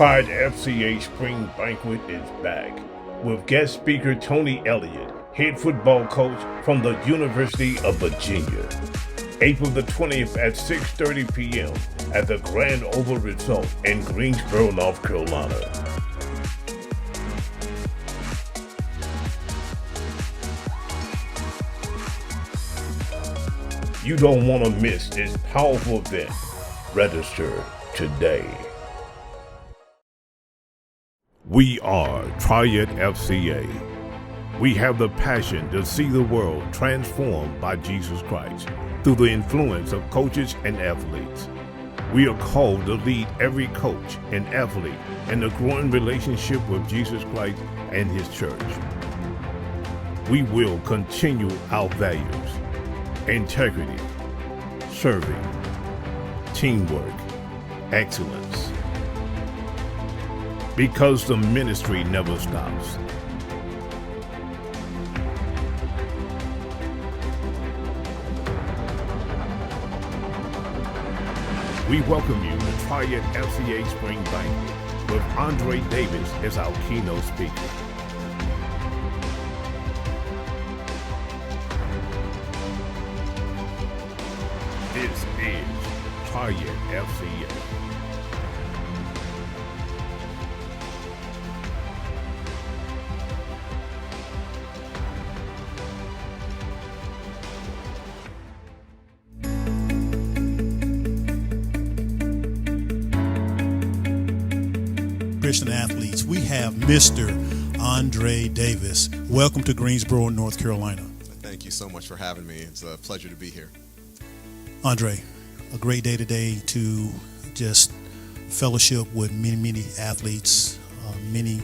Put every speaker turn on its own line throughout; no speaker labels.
Pride FCA Spring Banquet is back with guest speaker Tony Elliott, head football coach from the University of Virginia. April the 20th at 6:30 p.m. at the Grand Oval Resort in Greensboro, North Carolina. You don't want to miss this powerful event. Register today. We are Triad FCA. We have the passion to see the world transformed by Jesus Christ through the influence of coaches and athletes. We are called to lead every coach and athlete in the growing relationship with Jesus Christ and His church. We will continue our values: integrity, serving, teamwork, excellence. Because the ministry never stops. We welcome you to Triad FCA Spring Banquet with Andre Davis as our keynote speaker. This is Triad FCA.
Christian athletes, we have Mr. Andre Davis. Welcome to Greensboro, North Carolina.
Thank you so much for having me. It's a pleasure to be here.
Andre, a great day today to just fellowship with many athletes, many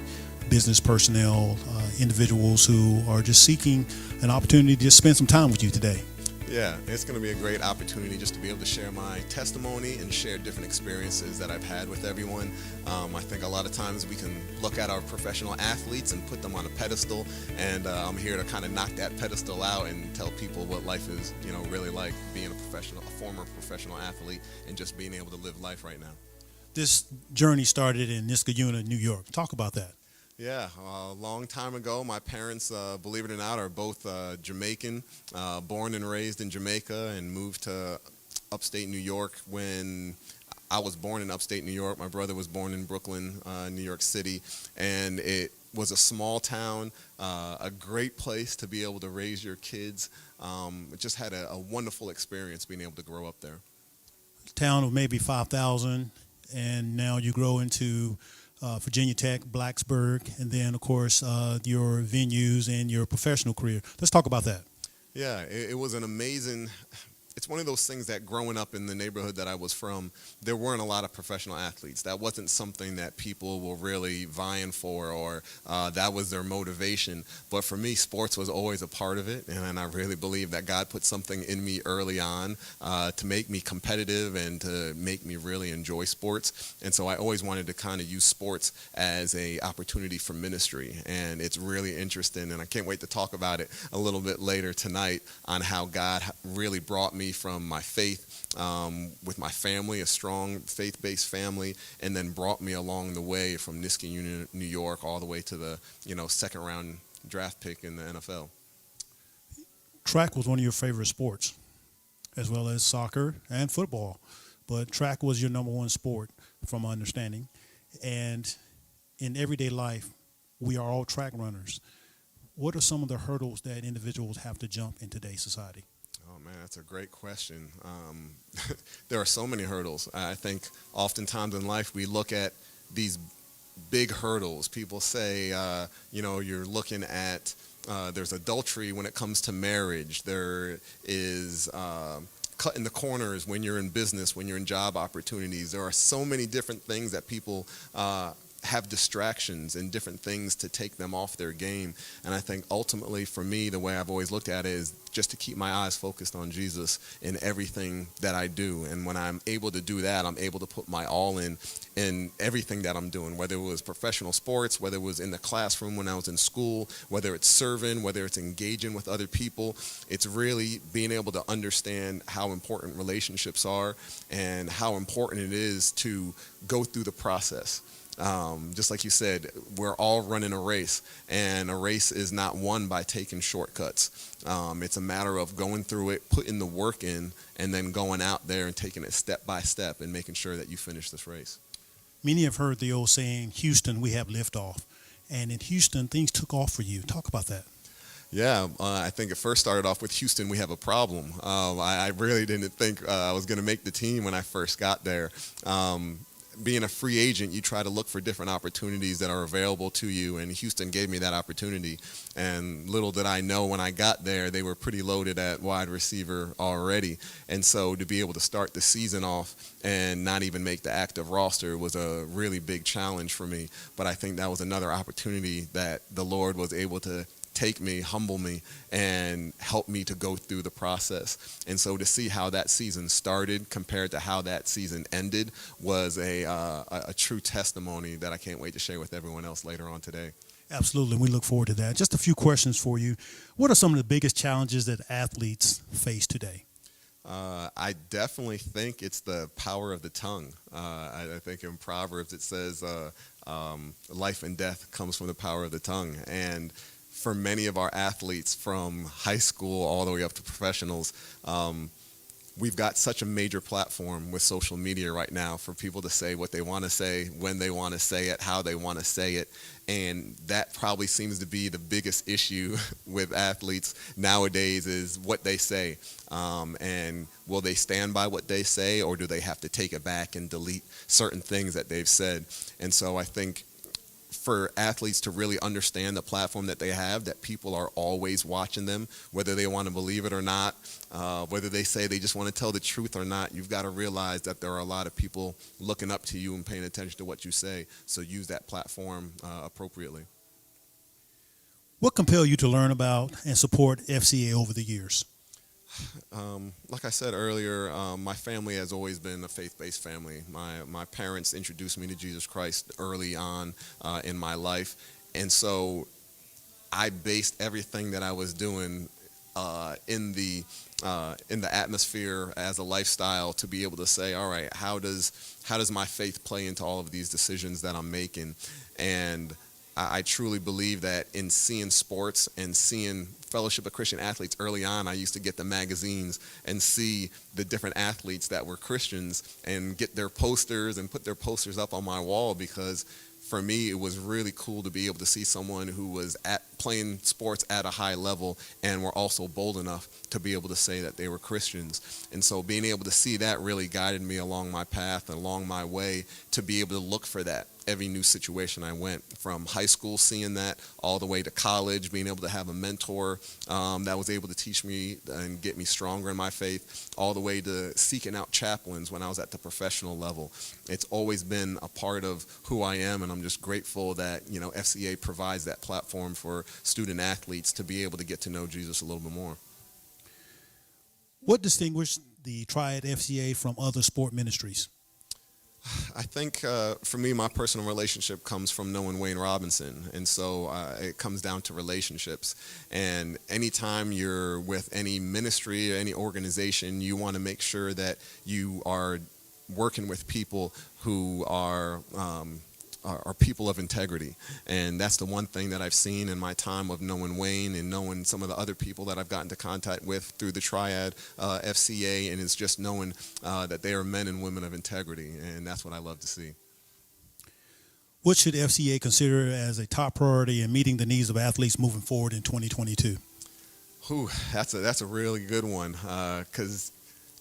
business personnel, individuals who are just seeking an opportunity to just spend some time with you today.
Yeah, it's going to be a great opportunity just to be able to share my testimony and share different experiences that I've had with everyone. I think a lot of times we can look at our professional athletes and put them on a pedestal, and I'm here to kind of knock that pedestal out and tell people what life is, really like being a former professional athlete, and just being able to live life right now.
This journey started in Niskayuna, New York. Talk about that.
Yeah, a long time ago, my parents, believe it or not, are both Jamaican, born and raised in Jamaica, and moved to upstate New York when I was born in upstate New York. My brother was born in Brooklyn, New York City, and it was a small town, a great place to be able to raise your kids. It just had a wonderful experience being able to grow up there.
Town of maybe 5,000, and now you grow into Virginia Tech, Blacksburg, and then, of course, your venues and your professional career. Let's talk about that.
Yeah, it was an amazing. It's one of those things that growing up in the neighborhood that I was from, there weren't a lot of professional athletes. That wasn't something that people were really vying for, or that was their motivation. But for me, sports was always a part of it, and I really believe that God put something in me early on to make me competitive and to make me really enjoy sports. And so I always wanted to kind of use sports as a opportunity for ministry. And it's really interesting, and I can't wait to talk about it a little bit later tonight on how God really brought me from my faith with my family, a strong faith-based family, and then brought me along the way from Niskayuna, New York, all the way to the second round draft pick in the NFL.
Track was one of your favorite sports, as well as soccer and football, but track was your number one sport, from my understanding. And in everyday life, we are all track runners. What are some of the hurdles that individuals have to jump in today's society?
Oh, man, that's a great question. There are so many hurdles. I think oftentimes in life we look at these big hurdles. People say, you're looking at, there's adultery when it comes to marriage. There is cutting the corners when you're in business, when you're in job opportunities. There are so many different things that people have distractions and different things to take them off their game. And I think ultimately for me, the way I've always looked at it is just to keep my eyes focused on Jesus in everything that I do. And when I'm able to do that, I'm able to put my all in everything that I'm doing, whether it was professional sports, whether it was in the classroom when I was in school, whether it's serving, whether it's engaging with other people. It's really being able to understand how important relationships are and how important it is to go through the process. Just like you said, we're all running a race, and a race is not won by taking shortcuts. It's a matter of going through it, putting the work in, and then going out there and taking it step by step and making sure that you finish this race.
Many have heard the old saying, Houston, we have liftoff. And in Houston, things took off for you. Talk about that.
Yeah, I think it first started off with Houston, we have a problem. I really didn't think I was going to make the team when I first got there. Being a free agent, you try to look for different opportunities that are available to you, and Houston gave me that opportunity. And little did I know when I got there, they were pretty loaded at wide receiver already. And so to be able to start the season off and not even make the active roster was a really big challenge for me. But I think that was another opportunity that the Lord was able to take me, humble me, and help me to go through the process. And so to see how that season started compared to how that season ended was a true testimony that I can't wait to share with everyone else later on today.
Absolutely. We look forward to that. Just a few questions for you. What are some of the biggest challenges that athletes face today?
I definitely think it's the power of the tongue. I think in Proverbs it says life and death comes from the power of the tongue. And for many of our athletes from high school all the way up to professionals, we've got such a major platform with social media right now for people to say what they want to say, when they want to say it, how they want to say it. And that probably seems to be the biggest issue with athletes nowadays is what they say. And will they stand by what they say, or do they have to take it back and delete certain things that they've said? And so I think for athletes to really understand the platform that they have, that people are always watching them, whether they want to believe it or not, whether they say they just want to tell the truth or not, you've got to realize that there are a lot of people looking up to you and paying attention to what you say. So use that platform appropriately.
What compelled you to learn about and support FCA over the years?
Like I said earlier, my family has always been a faith-based family. My parents introduced me to Jesus Christ early on in my life, and so I based everything that I was doing in the atmosphere as a lifestyle to be able to say, all right, how does my faith play into all of these decisions that I'm making? And I truly believe that in seeing sports and seeing Fellowship of Christian Athletes early on, I used to get the magazines and see the different athletes that were Christians and get their posters and put their posters up on my wall, because for me, it was really cool to be able to see someone who was playing sports at a high level and were also bold enough to be able to say that they were Christians. And so being able to see that really guided me along my path and along my way to be able to look for that. Every new situation I went, from high school seeing that all the way to college, being able to have a mentor that was able to teach me and get me stronger in my faith, all the way to seeking out chaplains when I was at the professional level. It's always been a part of who I am, and I'm just grateful that FCA provides that platform for student athletes to be able to get to know Jesus a little bit more.
What distinguished the Triad FCA from other sport ministries?
I think for me, my personal relationship comes from knowing Wayne Robinson, and so it comes down to relationships. And anytime you're with any ministry or any organization, you want to make sure that you are working with people who are people of integrity. And that's the one thing that I've seen in my time of knowing Wayne and knowing some of the other people that I've gotten into contact with through the Triad FCA, and it's just knowing that they are men and women of integrity, and that's what I love to see.
What should FCA consider as a top priority in meeting the needs of athletes moving forward in 2022?
That's a really good one, because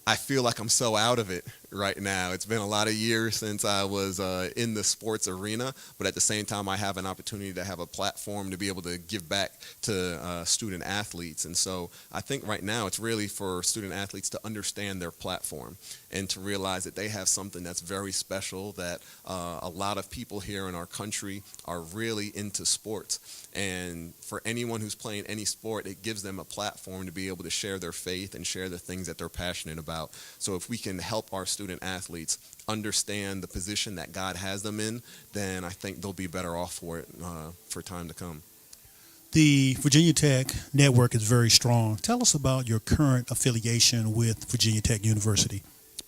I feel like I'm so out of it right now. It's been a lot of years since I was in the sports arena, but at the same time, I have an opportunity to have a platform to be able to give back to student athletes. And so I think right now it's really for student athletes to understand their platform and to realize that they have something that's very special, that a lot of people here in our country are really into sports. And for anyone who's playing any sport, it gives them a platform to be able to share their faith and share the things that they're passionate about. So if we can help our student athletes understand the position that God has them in, then I think they'll be better off for it for time to come.
The Virginia Tech network is very strong. Tell us about your current affiliation with Virginia Tech University.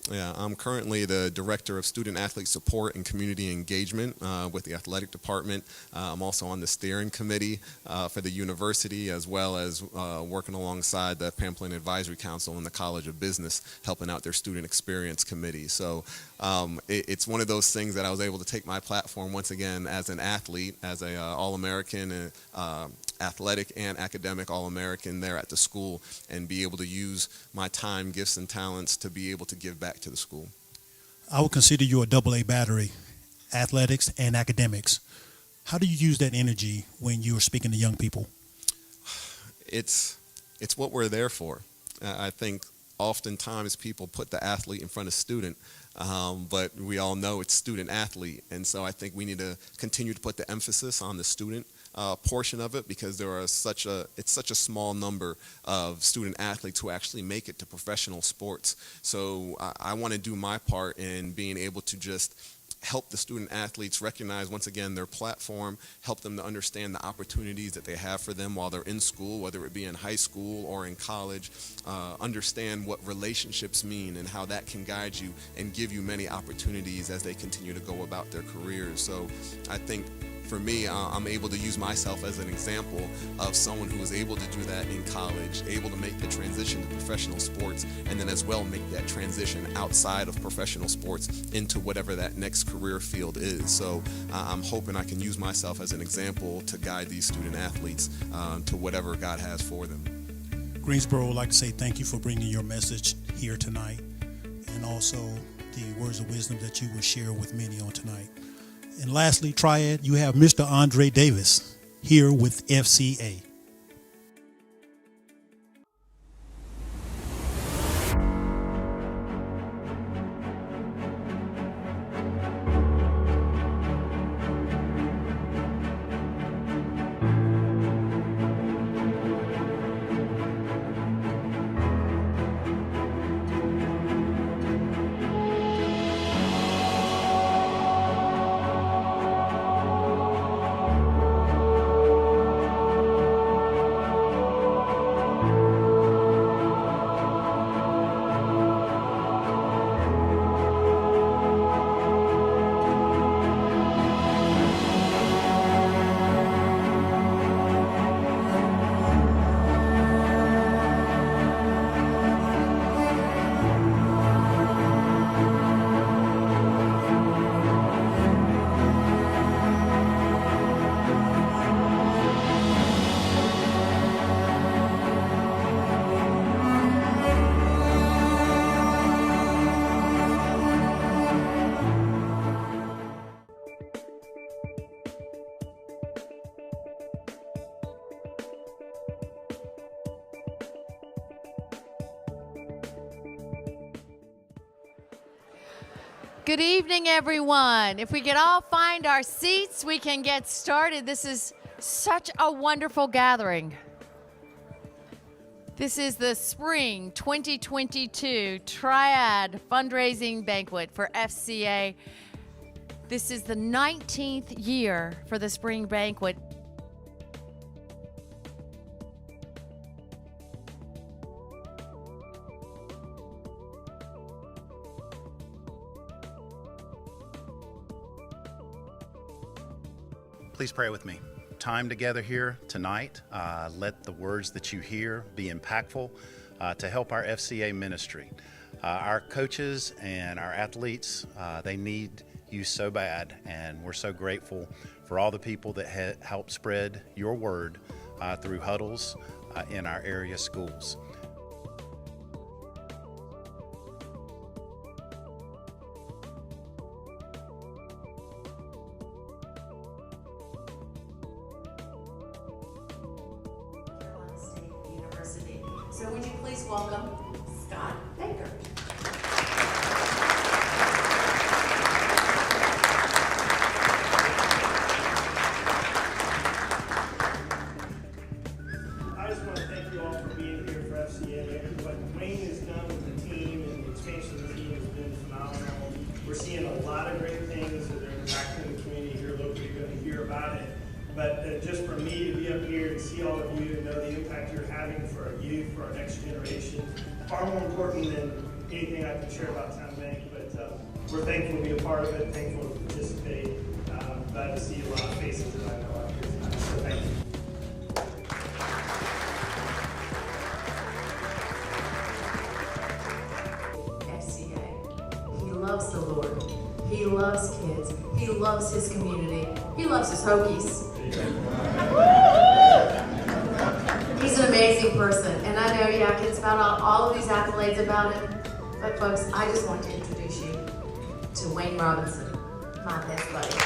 Yeah, I'm currently the Director of Student Athlete Support and Community Engagement with the Athletic Department. I'm also on the steering committee for the university, as well as working alongside the Pamplin Advisory Council and the College of Business, helping out their Student Experience Committee. So it's one of those things that I was able to take my platform once again as an athlete, as a All-American, athletic and academic All-American there at the school, and be able to use my time, gifts, and talents to be able to give back to the school.
I would consider you a AA battery, athletics and academics. How do you use that energy when you are speaking to young people?
It's what we're there for. I think oftentimes people put the athlete in front of student, but we all know it's student athlete, and so I think we need to continue to put the emphasis on the student portion of it, because it's such a small number of student athletes who actually make it to professional sports. So I want to do my part in being able to just help the student athletes recognize, once again, their platform, help them to understand the opportunities that they have for them while they're in school, whether it be in high school or in college, understand what relationships mean and how that can guide you and give you many opportunities as they continue to go about their careers. So I think for me, I'm able to use myself as an example of someone who was able to do that in college, able to make the transition to professional sports, and then as well make that transition outside of professional sports into whatever that next career field is. So I'm hoping I can use myself as an example to guide these student athletes to whatever God has for them.
Greensboro would like to say thank you for bringing your message here tonight, and also the words of wisdom that you will share with many on tonight. And lastly, Triad, you have Mr. Andre Davis here with FCA.
Good evening, everyone. If we could all find our seats, we can get started. This is such a wonderful gathering. This is the Spring 2022 Triad Fundraising Banquet for FCA. This is the 19th year for the Spring Banquet.
Please pray with me. Time together here tonight. Let the words that you hear be impactful to help our FCA ministry. Our coaches and our athletes, they need you so bad, and we're so grateful for all the people that help spread your word through huddles in our area schools.
So would you please welcome Scott Baker.
I just want to thank you all for being here for FCA. What Wayne has done with the team and the expansion of the team has been phenomenal. We're seeing a lot of great things that are impacting the community here locally. You're going to hear about it. But just for me to be up here and see all of you and know the impact you're having for our youth, for our next generation, far more important than anything I can share about town. to make, but we're thankful to be a part of it, thankful to participate. Glad to see a lot of faces that I know out here tonight, so thank you.
FCA. He loves the Lord. He loves kids. He loves his community. He loves his Hokies. He's an amazing person. And I know, yeah, kids found out all of these accolades about him. But folks, I just want to introduce you to Wayne Robinson, my best buddy.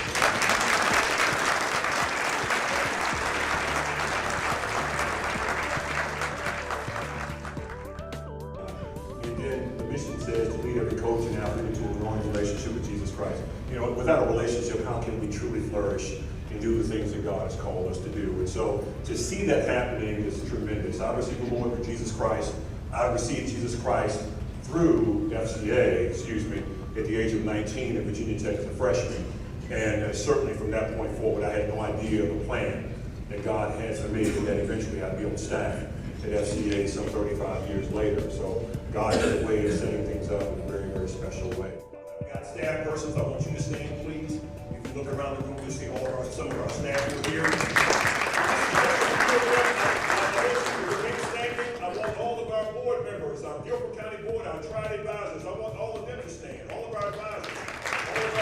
And then the mission says to lead every coach and athlete into a growing relationship with Jesus Christ. You know, without a relationship, how can we truly flourish and do the things that God has called us to do? And so to see that happening is tremendous. I received the Lord through Jesus Christ. I received Jesus Christ through FCA, at the age of 19 at Virginia Tech as a freshman. And certainly from that point forward, I had no idea of the plan that God had for me, and that eventually I'd be on staff at FCA some 35 years later. So God has a way of setting things up in a very, very special way. We've got staff persons. I want you to stand, please. If you look around the room, you'll see some of our staff who are here. I want all of our board members, our Guilford County Board, our Triad advisors, I want all of them to stand, all of our advisors, all of our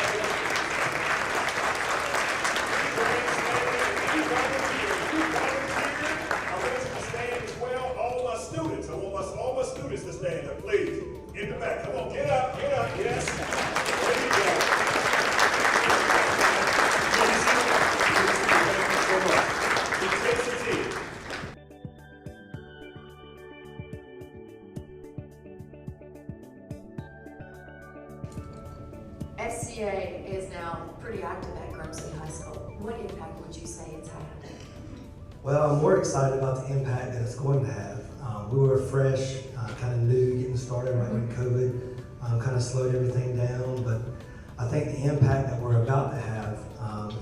I want you to stand as well, all my students, I want all my students to stand up, please, in the back, come on, get up, yes, there you go. Thank you so much. It takes a team.
FCA is now pretty active at Grimsley High School. What impact would you say it's had?
Well, I'm more excited about the impact that it's going to have. We were fresh, kind of new, getting started right when COVID kind of slowed everything down, but I think the impact that we're about to have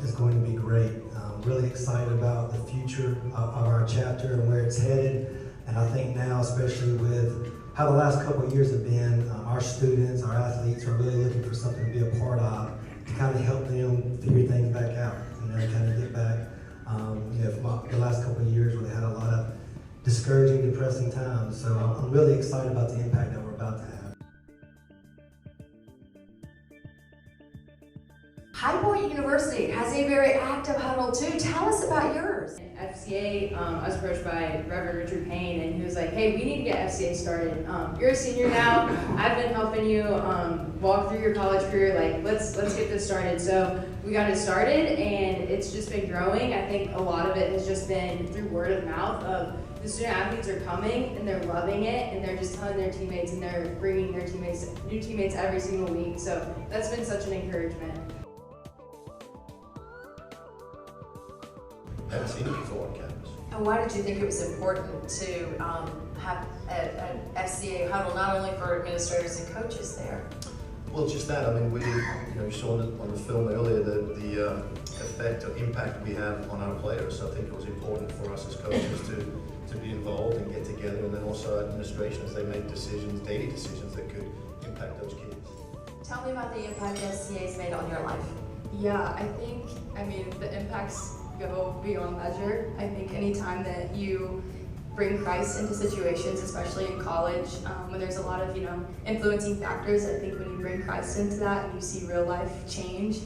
is going to be great. Really excited about the future of our chapter and where it's headed, and I think now, especially with how the last couple of years have been, our students, our athletes are really looking for something to be a part of, to kind of help them figure things back out, kind of get back. For the last couple of years where they had a lot of discouraging, depressing times. So I'm really excited about the impact that we're about to have.
High Point University has a very active huddle too. Tell us about yours.
FCA, I was approached by Reverend Richard Payne, and he was like, hey, we need to get FCA started. You're a senior now. I've been helping you walk through your college career. Like, let's get this started. So we got it started, and it's just been growing. I think a lot of it has just been through word of mouth of the student athletes are coming, and they're loving it, and they're just telling their teammates, and they're bringing their teammates, new teammates every single week. So that's been such an encouragement.
Haven't seen it before on campus.
And why did you think it was important to have an FCA huddle, not only for administrators and coaches there?
Well, just that. I mean, you saw on the film earlier the effect or impact we have on our players. So I think it was important for us as coaches to be involved and get together, and then also administration as they make decisions, daily decisions that could impact those kids.
Tell me about the impact FCA's made on your life.
Yeah, I mean, the impacts go beyond measure. I think anytime that you bring Christ into situations, especially in college, when there's a lot of, influencing factors, I think when you bring Christ into that and you see real life change,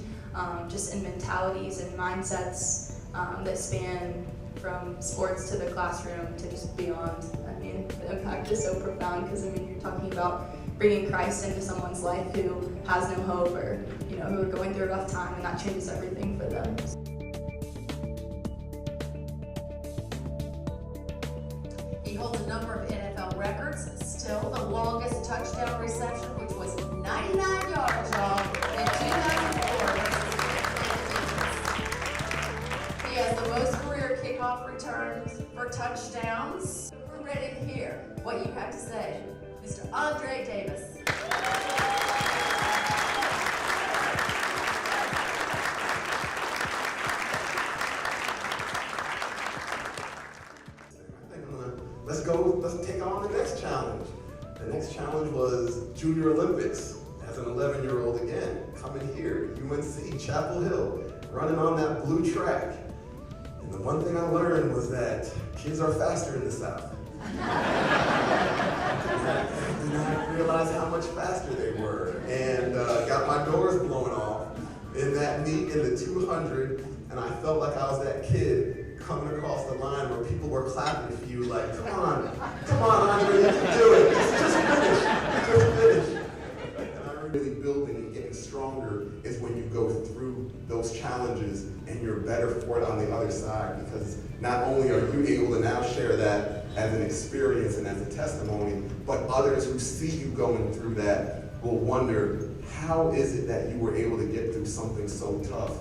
just in mentalities and mindsets that span from sports to the classroom to just beyond. I mean, the impact is so profound because, you're talking about bringing Christ into someone's life who has no hope or, who are going through a rough time, and that changes everything for them.
He holds a number of NFL records, still the longest touchdown reception, which was 99 yards, y'all, in 2004. He has the most career kickoff returns for touchdowns. We're ready to hear what you have to say, Mr. Andre Davis.
Let's take on the next challenge. The next challenge was Junior Olympics. As an 11-year-old again, coming here, UNC, Chapel Hill, running on that blue track. And the one thing I learned was that kids are faster in the South. I did not realize how much faster they were, and got my doors blown off in that meet in the 200, and I felt like I was that kid coming across the line where people were clapping for you like, come on, Andre, you can do it, just finish. And I really building and getting stronger is when you go through those challenges and you're better for it on the other side, because not only are you able to now share that as an experience and as a testimony, but others who see you going through that will wonder, how is it that you were able to get through something so tough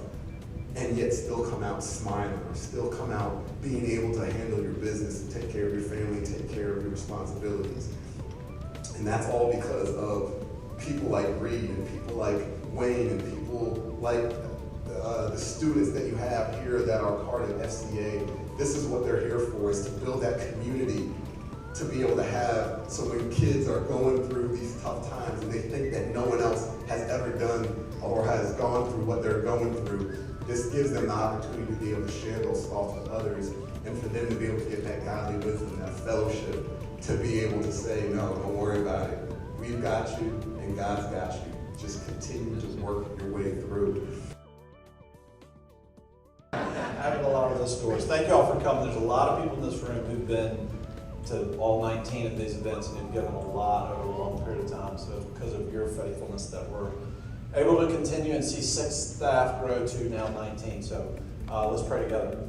and yet still come out smiling, or still come out being able to handle your business and take care of your family, take care of your responsibilities. And that's all because of people like Reed and people like Wayne and people like the students that you have here that are part of FCA. This is what they're here for, is to build that community, to be able to have, so when kids are going through these tough times and they think that no one else has ever done or has gone through what they're going through, this gives them the opportunity to be able to share those thoughts with others, and for them to be able to get that godly wisdom, that fellowship, to be able to say, no, don't worry about it. We've got you, and God's got you. Just continue to work your way through.
Having a lot of those stories. Thank you all for coming. There's a lot of people in this room who've been to all 19 of these events and have given a lot over a long period of time. So because of your faithfulness that we're able to continue and see 6 staff grow to now 19. So let's pray together.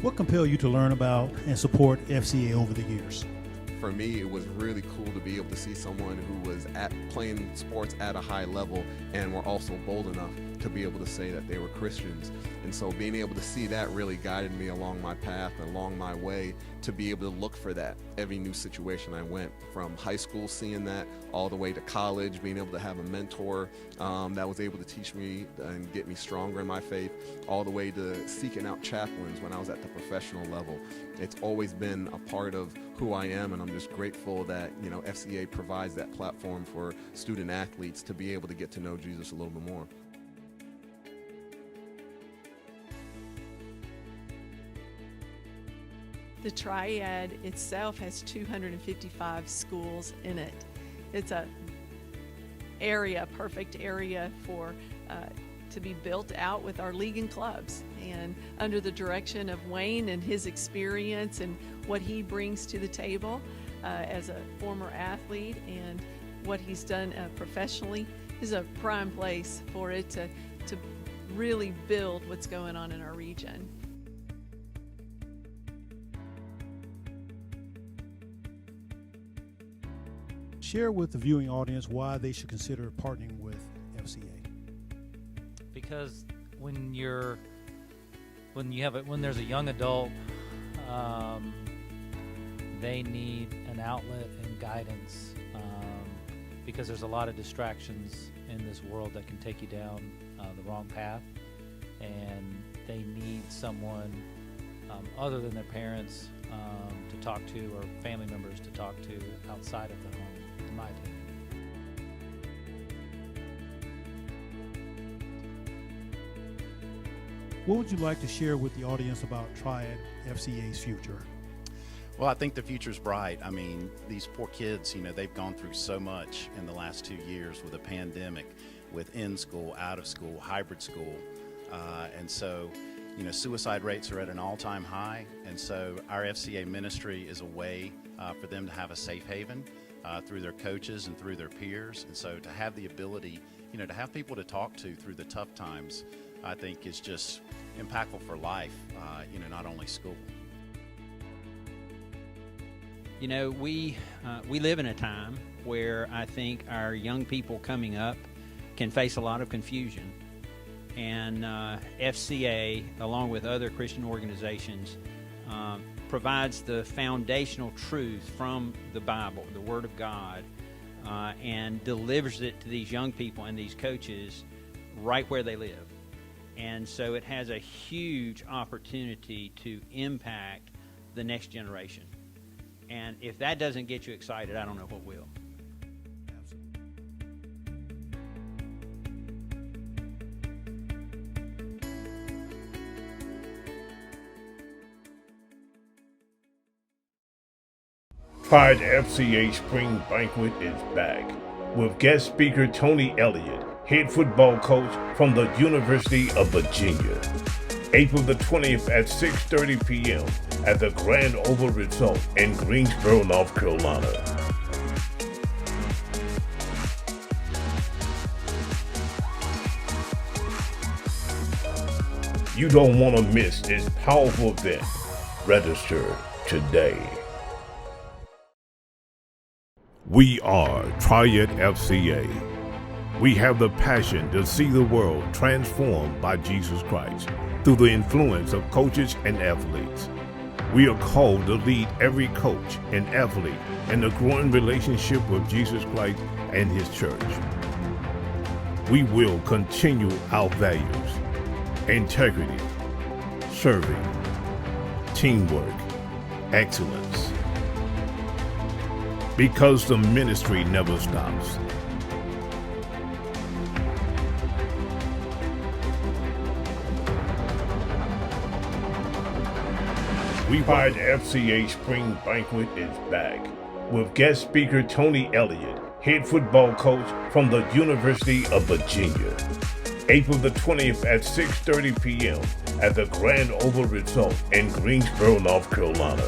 What compelled you to learn about and support FCA over the years?
For me, it was really cool to be able to see someone who was playing sports at a high level and were also bold enough to be able to say that they were Christians. And so being able to see that really guided me along my path, along my way, to be able to look for that every new situation I went, from high school seeing that all the way to college, being able to have a mentor that was able to teach me and get me stronger in my faith, all the way to seeking out chaplains when I was at the professional level. It's always been a part of who I am, and I'm just grateful that, you know, FCA provides that platform for student athletes to be able to get to know Jesus a little bit more.
The Triad itself has 255 schools in it. It's a perfect area for to be built out with our league and clubs, and under the direction of Wayne and his experience and what he brings to the table as a former athlete and what he's done professionally is a prime place for it to really build what's going on in our region.
Share with the viewing audience why they should consider partnering with FCA.
Because when there's a young adult, they need an outlet and guidance, because there's a lot of distractions in this world that can take you down the wrong path, and they need someone other than their parents to talk to, or family members to talk to outside of the home, in my opinion.
What would you like to share with the audience about Triad FCA's future?
Well, I think the future's bright. I mean, these poor kids, you know, they've gone through so much in the last 2 years with a pandemic, with in-school, out-of-school, hybrid school. And so, you know, suicide rates are at an all-time high. And so our FCA ministry is a way for them to have a safe haven through their coaches and through their peers. And so to have the ability, you know, to have people to talk to through the tough times, I think is just impactful for life, you know, not only school.
You know, we live in a time where I think our young people coming up can face a lot of confusion. And FCA, along with other Christian organizations, provides the foundational truth from the Bible, the Word of God, and delivers it to these young people and these coaches right where they live. And so it has a huge opportunity to impact the next generation. And if that doesn't get you excited, I don't know what will.
Triad FCA Spring Banquet is back with guest speaker Tony Elliott, head football coach from the University of Virginia. April the 20th at 6:30 p.m. at the Grand Oval Resort in Greensboro, North Carolina. You don't want to miss this powerful event. Register today. We are Triad FCA. We have the passion to see the world transformed by Jesus Christ through the influence of coaches and athletes. We are called to lead every coach and athlete in the growing relationship with Jesus Christ and His church. We will continue our values: integrity, serving, teamwork, excellence. Because the ministry never stops. Triad FCA Spring Banquet is back with guest speaker Tony Elliott, head football coach from the University of Virginia. April the 20th at 6:30 p.m. at the Grand Oval Resort in Greensboro, North Carolina.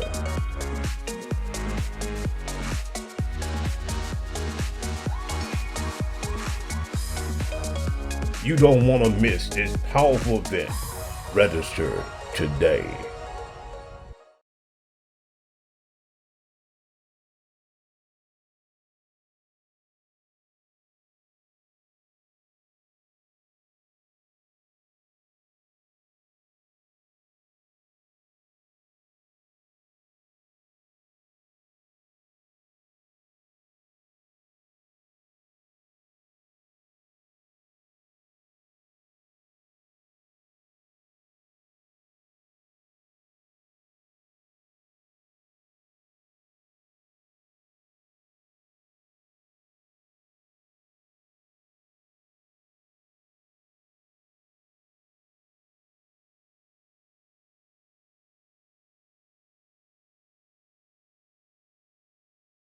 You don't want to miss this powerful event. Register today.